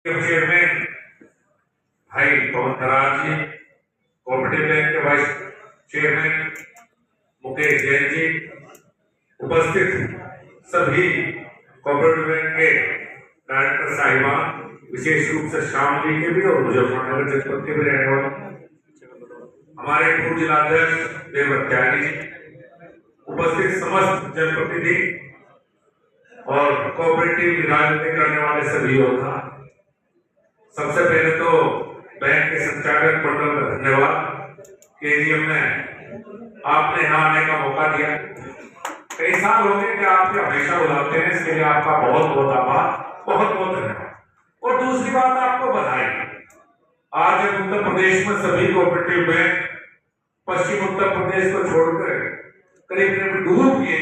Chairman भाई पवन करार जी, cooperative bank के वाइस चेयरमैन मुकेश जैन जी, उपस्थित सभी कोऑपरेटिव बैंक के डायरेक्टर साहिबान, विशेष रूप से श्याम जी के भी और मुजफ्फरनगर जनपद के भी रहने वाले हमारे पूर्व जिलाध्यक्ष देवव्रत त्यागी जी, उपस्थित समस्त जनप्रतिनिधि और कोऑपरेटिव राजनीति करने वाले सभी योद्धा, सबसे पहले तो बैंक के संचालक मंडल का धन्यवाद। केजीएम में आपने यहाँ आने का मौका दिया। कई साल हो गए कि आपके हमेशा बुलाते हैं, इसके लिए आपका बहुत बहुत आभार, बहुत बहुत धन्यवाद। और दूसरी बात आपको बधाई। आज जब उत्तर प्रदेश में सभी कोऑपरेटिव बैंक पश्चिम उत्तर प्रदेश को छोड़कर करीब करीब डूब गए,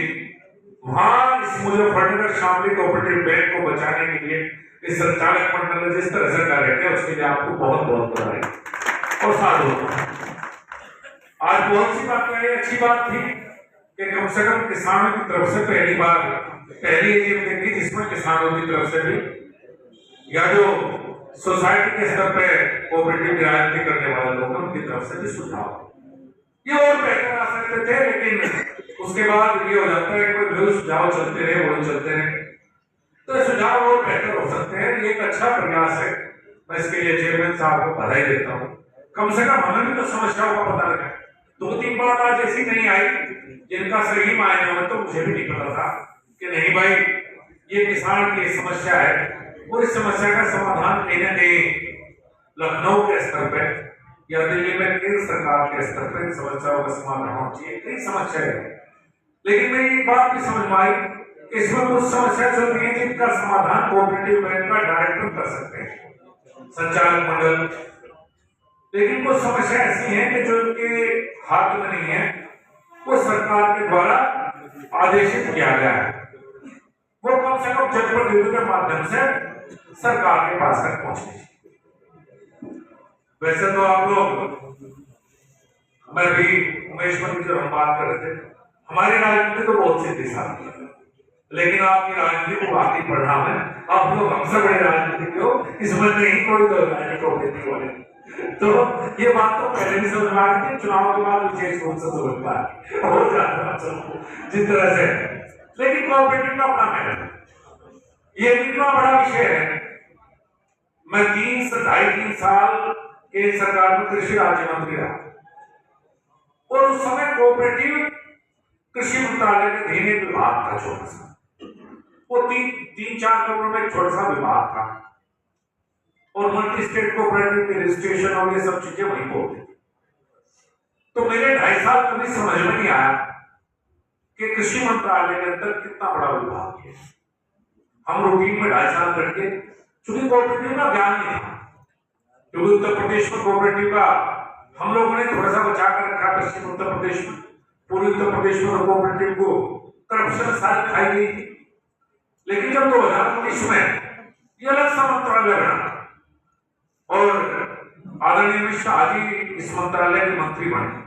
वहां इस मुजफ्फरनगर शामली कोऑपरेटिव बैंक को बचाने के लिए इस संचालक मंडल ने जिस तरह से कार्य किया, उसके लिए आपको बहुत बहुत बधाई और साधु। आज बहुत सी बात कही, अच्छी बात थी कि कम से कम किसानों की तरफ से पहली ये देखी जिसमें किसानों की तरफ से भी या जो सोसाइटी के स्तर पे कोऑपरेटिव राजनीति करने वाले लोग उनकी तरफ से भी सुझाव ये और बेहतर आ सकते थे, लेकिन उसके बाद ये हो जाता है कि कोई सुझाव चलते रहे वही चलते रहे, तो सुझाव और बेहतर हो सकते हैं। ये एक अच्छा प्रयास है, मैं इसके लिए चेयरमैन साहब को बधाई देता हूँ। कम से कम हमें भी तो समस्याओं का पता लगा। दो तीन बात आज ऐसी नहीं आई जिनका सही मायने में तो मुझे भी नहीं पता था कि नहीं भाई ये किसान की समस्या है और इस समस्या का समाधान कहीं ना कहीं लखनऊ के स्तर पर या दिल्ली में केंद्र सरकार के स्तर पर समस्याओं का समाधान होना चाहिए। कई समस्या है, लेकिन मेरी एक बात भी समझ में आई कि इसमें कुछ समस्या चल रही है जिनका समाधान कोऑपरेटिव बैंक का डायरेक्टर कर सकते हैं, संचालक मंडल। लेकिन कुछ समस्या ऐसी हैं कि जो इनके हाथ में नहीं है, वो सरकार के द्वारा आदेशित किया गया है, वो कम से कम जनप्रतिनिधियों के माध्यम से सरकार के पास तक पहुंचने। वैसे तो आप लोग, मैं भी उमेश मंत्री जब हम बात कर रहे थे, हमारी राजनीति तो बहुत सीधी साधी है, लेकिन आपकी राजनीति को बाकी पढ़ना है। आप लोग हमसे बड़े राजनीतिक हो, इसमें नहीं कोई दो राजनीति वाले। तो ये बात तो पहले भी समझ में आ गई थी, चुनाव के बाद विशेष रूप से समझ में आ गई और जिस तरह से। लेकिन कोऑपरेटिव का अपना मेहनत, ये इतना बड़ा विषय है। मैं 3 साल के सरकार में कृषि राज्य मंत्री रहा और उस समय कोऑपरेटिव कृषि मंत्रालय के अधीन एक विभाग था, छोटा सा, वो 3-4 करोड़ में एक छोटा सा विभाग था और मल्टी स्टेट कोऑपरेटिव के रजिस्ट्रेशन और ये सब चीजें वहीं पर होती। तो मेरे 2.5 साल कभी समझ में नहीं आया कि कृषि मंत्रालय के अंदर कितना बड़ा विभाग है। हम रूटीन में 2.5 साल करके, चूंकि कोऑपरेटिव का ज्ञान नहीं था, क्योंकि उत्तर प्रदेश में कोऑपरेटिव का हम लोगों ने थोड़ा सा बचा कर रखा। पश्चिम उत्तर प्रदेश में, पूर्वी उत्तर प्रदेश में कोऑपरेटिव को करप्शन सारी खाई गई थी। लेकिन जब 2019 में ये अलग सा मंत्रालय बना और आदरणीय अमित शाह जी इस मंत्रालय के मंत्री बने,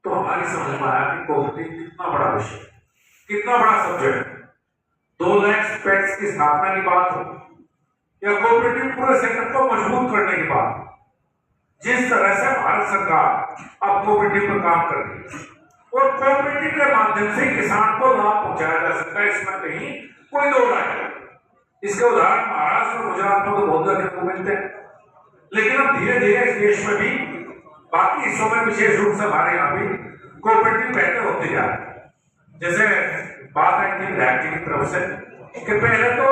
तो हमारी समझ में आया कि कोऑपरेटिव कितना बड़ा विषय, कितना बड़ा सब्जेक्ट। 2 लाख पैक्स की स्थापना की बात हो या कोऑपरेटिव पूरे सेक्टर को मजबूत करने की बात, जिस तरह से भारत सरकार अब कोऑपरेटिव पर काम कर रही है और कोऑपरेटिव के माध्यम से किसान को लाभ पहुंचाया जा सकता है, इसमें कहीं कोई दो राय नहीं। इसके उदाहरण महाराष्ट्र और गुजरात में तो बहुत देखने को मिलते हैं, लेकिन अब धीरे धीरे इस देश में भी बाकी हिस्सों में, विशेष रूप से हमारे यहाँ भी कोऑपरेटिव बेहतर होते जा रहे हैं। जैसे बात आई थी विधायक जी की तरफ से कि पहले तो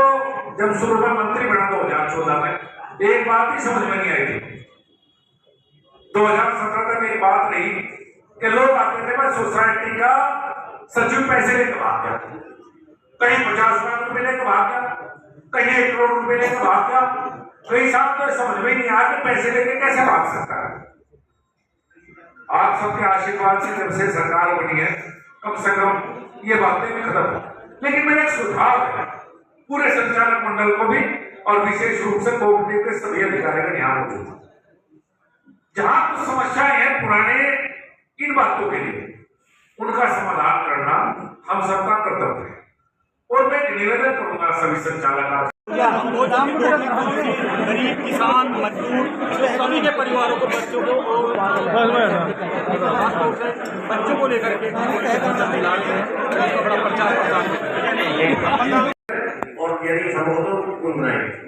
जब शुरू में मंत्री बना 2014 में, एक बात ही समझ में नहीं आई थी। 2017 तक एक बात रही कि लोग आते थे, मैं सोसाइटी का सचिव पैसे लेकर भाग गया, कहीं 50 लाख रुपए लेकर भाग गया, कहीं 1 करोड़ रुपए लेकर भाग गया। कई साल तो समझ में नहीं आया कि पैसे लेके कैसे भाग सकता है। आप सबके आशीर्वाद से जब से सरकार बनी है, कम से कम ये बातें भी खत्म हो। लेकिन मेरा एक सुझाव है पूरे संचालक मंडल को भी और विशेष रूप से कोऑपरेटिव के सभी अधिकारियों का ध्यान रखना। जहां कुछ समस्याएं हैं पुराने, इन बातों के लिए उनका समाधान करना हम सबका कर्तव्य है। और मैं निवेदन करूंगा सभी संचालक गरीब किसान मजदूर सभी के परिवारों को, बच्चों को और खासतौर से बच्चों को लेकर के दिलाते हैं, उसका बड़ा प्रचार प्रसार और यदि संभव तो गुनगुनाएंगे।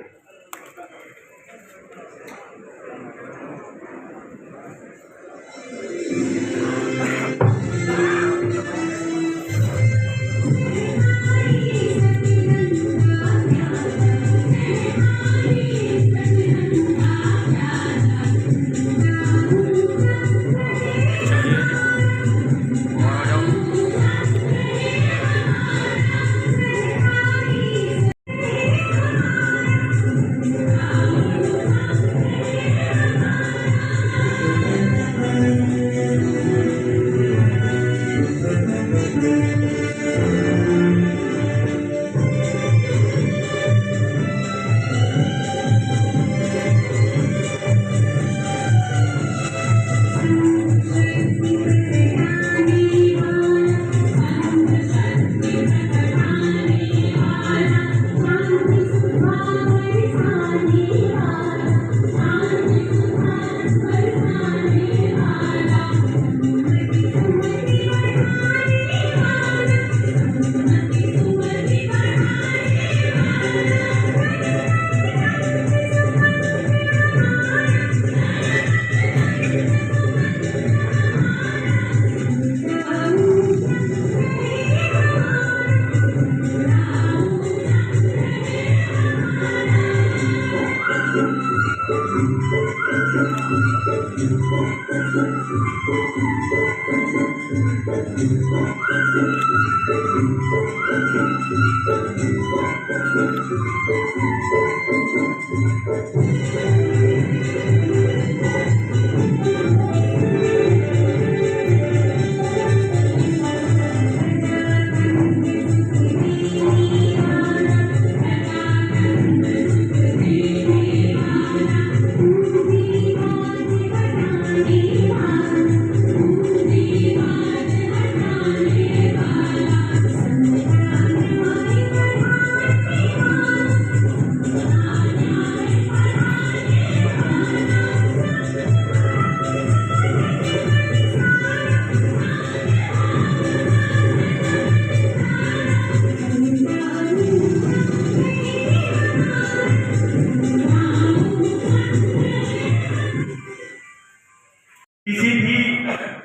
किसी भी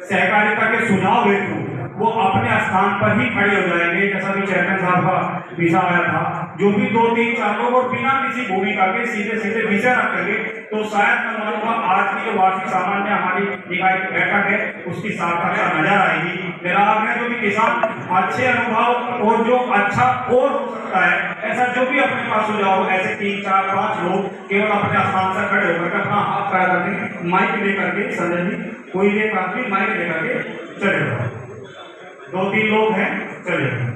सहकारिता के सुझाव हेतु वो अपने स्थान पर ही खड़े हो जाएंगे। जैसा कि चेयरमैन साहब का विषय आया था, जो भी 2-3-4 लोग और बिना किसी भूमिका के सीधे सीधे विषय रखेंगे तो शायद मैं मानूंगा आज की जो वार्षिक सामान्य हमारी निकाय की बैठक है उसकी सार्थकता नजर आएगी। मेरा आग्रह जो भी किसान अच्छे अनुभव और जो अच्छा और हो सकता है ऐसा जो भी अपने पास सुझाव, ऐसे 3-4-5 लोग केवल अपने स्थान से खड़े होकर अपना हाथ खड़ा करके माइक लेकर के, संजय जी कोई भी प्राथमिक माइक लेकर के चले जाओ, 2-3 लोग हैं चले।